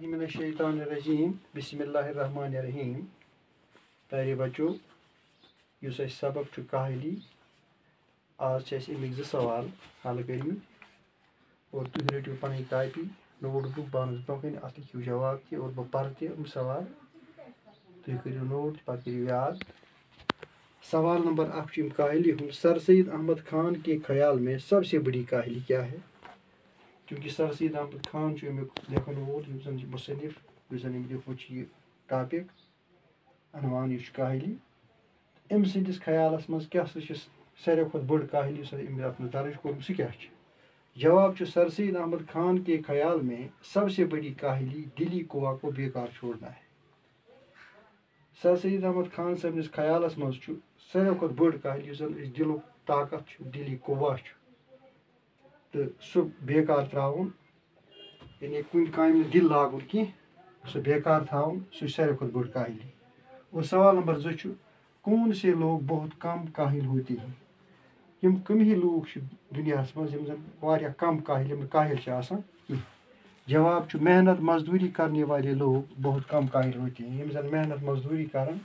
من الشیطان الرجیم بسم اللہ الرحمن الرحیم. پیارے بچو یُس اَسہِ سبق چھُ کاہلی آز چھِ اَسہِ اَمِکۍ 2 سوال حل کٔرمٕتۍ اور تُہۍ رٔٹِو پنٕنۍ کاپی نوٹ بُک پانَس برٛونٛہہ کَنہِ اَتھ لیکھِو جواب تہِ اور بہٕ پَرٕ تہِ یِم سوال تُہۍ کٔرِو نوٹ پَتہٕ کٔرِو یاد. سوال نمبر 1 چھُ اَمہِ کاہلی ہُنٛد سر سید احمد خان کے خیال میں سب سے بڑی کاہلی کیا ہے؟ چوٗنٛکہِ سر سید احمد خان چھُ اَمیُک لیکھن وول یُس زَن چھُ مُصنِف یُس زَن أمۍ لیوٗکھمُت چھُ یہِ ٹاپِک عنوان یہِ چھُ کاہلی. أمۍ سٕنٛدِس خیالَس منٛز کیٛاہ سا چھِ ساروی کھۄتہٕ بٔڑ کاہلی یُس أمۍ اَتھ منٛز درٕج کوٚرمُت سُہ کیٛاہ چھُ؟ جواب چھُ سر سید احمد خان کے خیال میں سب سے بڑی کاہلی دلی قوا کو بیکار چھوڑنا ہے. سر سید احمد خان صٲبنِس خیالَس منٛز چھُ ساروی کھۄتہٕ بٔڑ کاہلی یُس زَن أسۍ دِلُک طاقت چھُ دِلی قوا چھُ تہٕ سُہ بیکار ترٛاوُن یعنی کُنہِ کامہِ نہٕ دِل لاگُن کینٛہہ سُہ بیکار تھاوُن سُہ چھُ ساروی کھۄتہٕ بٔڑ کاہلی. اور سوال نمبر 2 چھُ کون سے لوگ بہت کم کاہل ہوتے ہیں؟ یِم کم ہی لوٗکھ چھِ دُنیاہَس منٛز یِم زَن واریاہ کم کاہل یِم کاہل چھِ آسان کینٛہہ. جواب چھُ محنت مزدوری کرنے والے لوگ بہت کم کاہل ہوتے ہیں. یِم زَن محنت مزدوری کران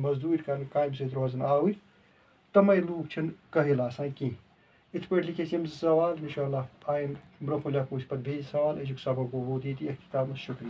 مزدوٗرۍ کران کامہِ سۭتۍ روزان آوٕرۍ تِمے لوٗکھ چھِنہٕ کٲہِل آسان کینٛہہ. یِتھ پٲٹھۍ لیکھِ اَسہِ یِم 2 سوال اِنشاء اللہ آیِنٛدٕ برونٛہہ کُن لیکھو أسۍ پَتہٕ بیٚیہِ سوال. أزیُک سبق گوٚو ووت ییٚتی اختتامَس. شُکریہ.